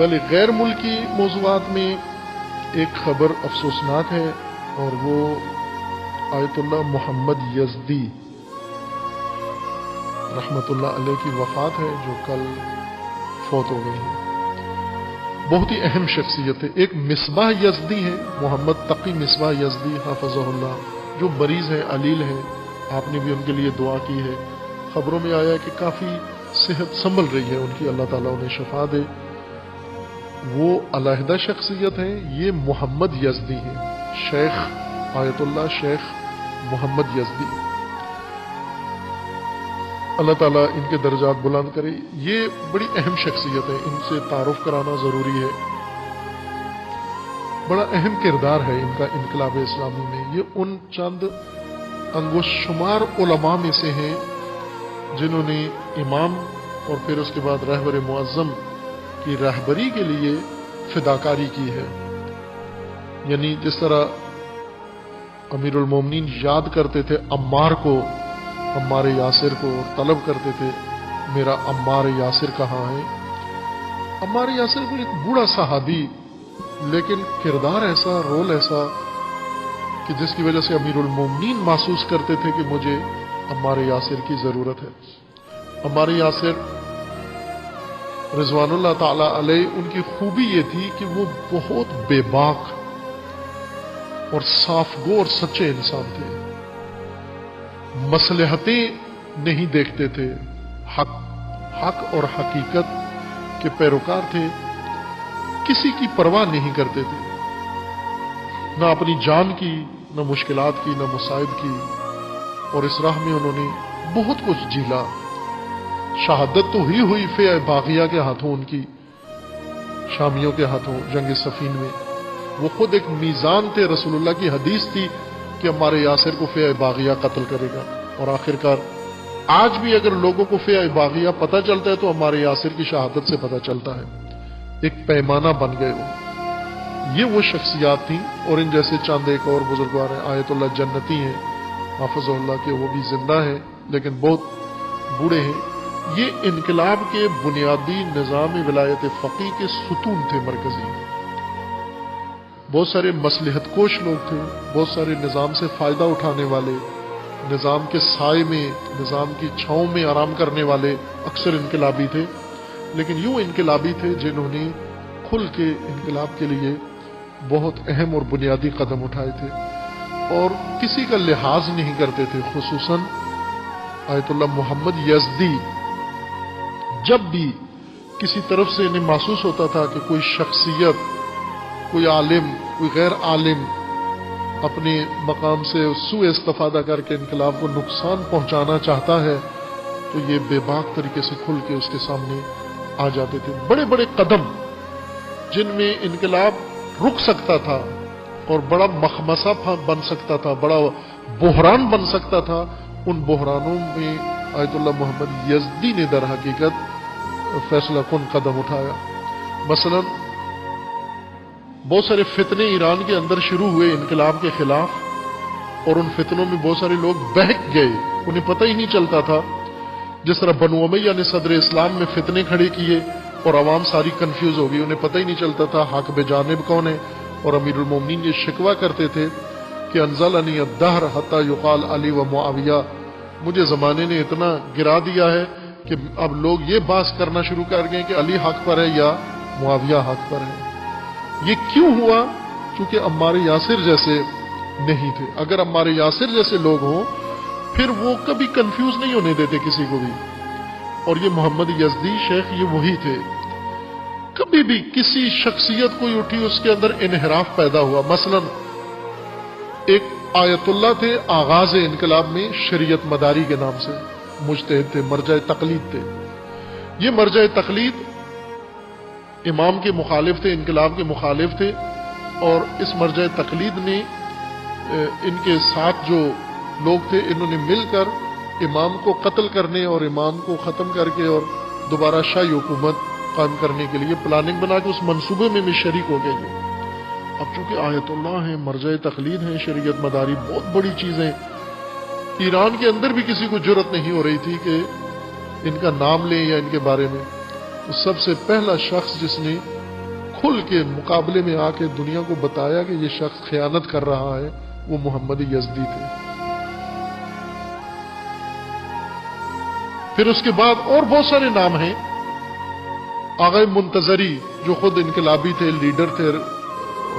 بل غیر ملکی موضوعات میں ایک خبر افسوسناک ہے، اور وہ آیت اللہ محمد یزدی رحمۃ اللہ علیہ کی وفات ہے، جو کل فوت ہو گئی ہے۔ بہت ہی اہم شخصیت ہے۔ ایک مصباح یزدی ہے، محمد تقی مصباح یزدی حافظہ اللہ، جو مریض ہے، علیل ہے، آپ نے بھی ان کے لیے دعا کی ہے۔ خبروں میں آیا کہ کافی صحت سنبھل رہی ہے ان کی، اللہ تعالیٰ انہیں شفا دے۔ وہ علیحدہ شخصیت ہیں۔ یہ محمد یزدی ہیں، شیخ آیت اللہ شیخ محمد یزدی، اللہ تعالیٰ ان کے درجات بلند کرے۔ یہ بڑی اہم شخصیت ہے، ان سے تعارف کرانا ضروری ہے۔ بڑا اہم کردار ہے ان کا انقلاب اسلامی میں۔ یہ ان چند انگوش شمار علماء میں سے ہیں جنہوں نے امام اور پھر اس کے بعد رہبر معظم کی رہبری کے لیے فداکاری کی ہے۔ یعنی جس طرح امیر المومنین یاد کرتے تھے عمار کو، عمار یاسر کو، اور طلب کرتے تھے میرا عمار یاسر کہاں ہے۔ عمار یاسر کو ایک بوڑھا صحابی، لیکن کردار ایسا، رول ایسا کہ جس کی وجہ سے امیر المومنین محسوس کرتے تھے کہ مجھے عمار یاسر کی ضرورت ہے۔ عمار یاسر رضوان اللہ تعالی علیہ، ان کی خوبی یہ تھی کہ وہ بہت بے باک اور صاف گو اور سچے انسان تھے۔ مصلحتیں نہیں دیکھتے تھے، حق اور حقیقت کے پیروکار تھے، کسی کی پرواہ نہیں کرتے تھے، نہ اپنی جان کی، نہ مشکلات کی، نہ مصائب کی، اور اس راہ میں انہوں نے بہت کچھ جھیلا۔ شہادت تو ہوئی فیع باغیہ کے ہاتھوں، ان کی شامیوں کے ہاتھوں جنگ صفین میں۔ وہ خود ایک میزان تھے، رسول اللہ کی حدیث تھی کہ ہمارے یاسر کو فیع باغیہ قتل کرے گا، اور آخرکار آج بھی اگر لوگوں کو فیع باغیہ پتہ چلتا ہے تو ہمارے یاسر کی شہادت سے پتہ چلتا ہے۔ ایک پیمانہ بن گئے وہ۔ یہ وہ شخصیات تھیں، اور ان جیسے چاند ایک اور بزرگوار ہیں، آیت اللہ جنتی ہیں حافظ اللہ کے، وہ بھی زندہ ہیں لیکن بہت بوڑھے ہیں۔ یہ انقلاب کے بنیادی نظام ولایت فقیہ کے ستون تھے، مرکزی۔ بہت سارے مصلحت کوش لوگ تھے، بہت سارے نظام سے فائدہ اٹھانے والے، نظام کے سائے میں، نظام کی چھاؤں میں آرام کرنے والے اکثر انقلابی تھے، لیکن یوں انقلابی تھے جنہوں نے کھل کے انقلاب کے لیے بہت اہم اور بنیادی قدم اٹھائے تھے، اور کسی کا لحاظ نہیں کرتے تھے۔ خصوصاً آیت اللہ محمد یزدی، جب بھی کسی طرف سے انہیں محسوس ہوتا تھا کہ کوئی شخصیت، کوئی عالم، کوئی غیر عالم اپنے مقام سے سوء استفادہ کر کے انقلاب کو نقصان پہنچانا چاہتا ہے، تو یہ بے باک طریقے سے کھل کے اس کے سامنے آ جاتے تھے۔ بڑے بڑے قدم جن میں انقلاب رک سکتا تھا اور بڑا مخمصہ بن سکتا تھا، بڑا بحران بن سکتا تھا، ان بحرانوں میں آیت اللہ محمد یزدی نے در حقیقت فیصلہ کن قدم اٹھایا۔ مثلا بہت سارے فتنے ایران کے اندر شروع ہوئے انقلاب کے خلاف، اور ان فتنوں میں بہت سارے لوگ بہک گئے، انہیں پتہ ہی نہیں چلتا تھا۔ جس طرح بنو امیہ نے صدر اسلام میں فتنے کھڑے کیے اور عوام ساری کنفیوز ہو گئی، انہیں پتہ ہی نہیں چلتا تھا حق بجانب کون ہے۔ اور امیر المومنین یہ شکوہ کرتے تھے کہ انزلنی الدہر حتی یقال علی و معاویہ، مجھے زمانے نے اتنا گرا دیا ہے کہ اب لوگ یہ بحث کرنا شروع کر گئے کہ علی حق پر ہے یا معاویہ حق پر ہے۔ یہ کیوں ہوا؟ چونکہ عمار یاسر جیسے نہیں تھے۔ اگر عمار یاسر جیسے لوگ ہوں پھر وہ کبھی کنفیوز نہیں ہونے دیتے کسی کو بھی، اور یہ محمد یزدی شیخ یہ وہی تھے۔ کبھی بھی کسی شخصیت کوئی اٹھی، اس کے اندر انحراف پیدا ہوا۔ مثلا ایک آیت اللہ تھے آغاز انقلاب میں، شریعت مداری کے نام سے مجتہد تھے، مرجع تقلید تھے۔ یہ مرجع تقلید امام کے مخالف تھے، انقلاب کے مخالف تھے، اور اس مرجع تقلید نے ان کے ساتھ جو لوگ تھے، انہوں نے مل کر امام کو قتل کرنے اور امام کو ختم کر کے اور دوبارہ شاہی حکومت قائم کرنے کے لیے پلاننگ بنا کے اس منصوبے میں شریک ہو گئے۔ اب چونکہ آیت اللہ ہیں، مرجع تقلید ہیں، شریعت مداری بہت بڑی چیزیں، ایران کے اندر بھی کسی کو جرأت نہیں ہو رہی تھی کہ ان کا نام لیں یا ان کے بارے میں۔ تو سب سے پہلا شخص جس نے کھل کے مقابلے میں آ کے دنیا کو بتایا کہ یہ شخص خیانت کر رہا ہے، وہ محمد یزدی تھے۔ پھر اس کے بعد اور بہت سارے نام ہیں۔ آغا منتظری جو خود انقلابی تھے، لیڈر تھے،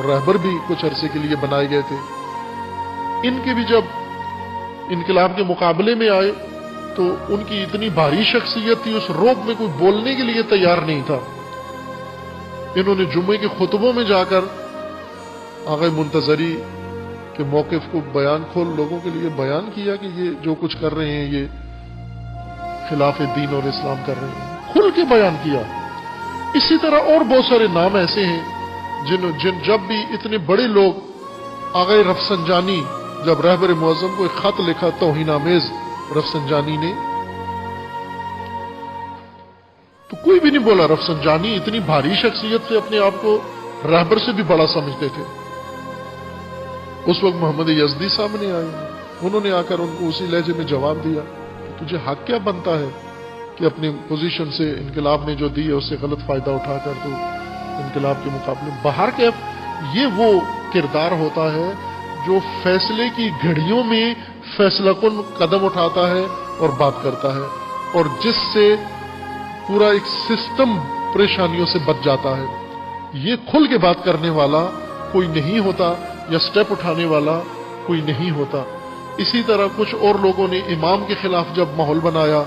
رہبر بھی کچھ عرصے کے لیے بنائے گئے تھے، ان کے بھی جب انقلاب کے مقابلے میں آئے تو ان کی اتنی بھاری شخصیت تھی، اس روب میں کوئی بولنے کے لیے تیار نہیں تھا۔ انہوں نے جمعے کے خطبوں میں جا کر آغا منتظری کے موقف کو بیان کھول لوگوں کے لیے بیان کیا کہ یہ جو کچھ کر رہے ہیں یہ خلاف دین اور اسلام کر رہے ہیں، کھل کے بیان کیا۔ اسی طرح اور بہت سارے نام ایسے ہیں جن جب بھی اتنے بڑے لوگ، آغا رفسنجانی جب رہبر معظم کو ایک خط لکھا توہین آمیز رفسنجانی نے، تو کوئی بھی نہیں بولا۔ رفسنجانی اتنی بھاری شخصیت سے اپنے آپ کو رہبر سے بھی بڑا سمجھتے تھے۔ اس وقت محمد یزدی سامنے آئے، انہوں نے آ کر ان کو اسی لہجے میں جواب دیا کہ تجھے حق کیا بنتا ہے کہ اپنی پوزیشن سے انقلاب نے جو دی ہے اس سے غلط فائدہ اٹھا کر تو انقلاب کے مقابلے میں باہر کے۔ یہ وہ کردار ہوتا ہے جو فیصلے کی گھڑیوں میں فیصلہ کن قدم اٹھاتا ہے اور بات کرتا ہے، اور جس سے پورا ایک سسٹم پریشانیوں سے بچ جاتا ہے۔ یہ کھل کے بات کرنے والا کوئی نہیں ہوتا، یا سٹیپ اٹھانے والا کوئی نہیں ہوتا۔ اسی طرح کچھ اور لوگوں نے امام کے خلاف جب ماحول بنایا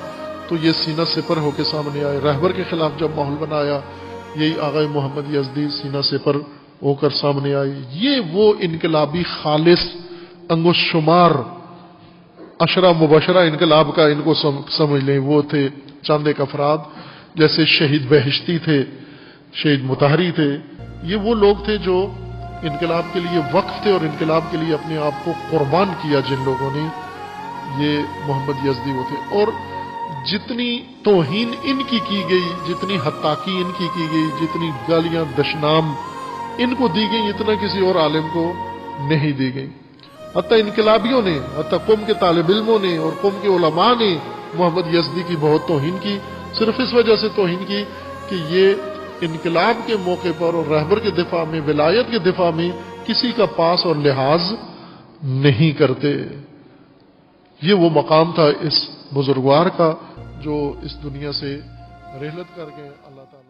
تو یہ سینہ سپر ہو کے سامنے آئے، رہبر کے خلاف جب ماحول بنایا یہی آغا محمد یزدی سینہ سپر ہو کر سامنے آئے۔ یہ وہ انقلابی خالص انگوش شمار عشرہ مبشرہ انقلاب کا ان کو سمجھ لیں، وہ تھے چند ایک افراد، جیسے شہید بہشتی تھے، شہید مطہری تھے۔ یہ وہ لوگ تھے جو انقلاب کے لیے وقف تھے اور انقلاب کے لیے اپنے آپ کو قربان کیا جن لوگوں نے، یہ محمد یزدی وہ تھے۔ اور جتنی توہین ان کی گئی، جتنی حتاکی ان کی گئی، جتنی گالیاں دشنام ان کو دی گئی، اتنا کسی اور عالم کو نہیں دی گئی۔ حتیٰ انقلابیوں نے، حتیٰ قوم کے طالب علموں نے اور قوم کے علماء نے محمد یزدی کی بہت توہین کی، صرف اس وجہ سے توہین کی کہ یہ انقلاب کے موقع پر اور رہبر کے دفاع میں، ولایت کے دفاع میں کسی کا پاس اور لحاظ نہیں کرتے۔ یہ وہ مقام تھا اس بزرگوار کا جو اس دنیا سے رحلت کر گئے۔ اللہ تعالیٰ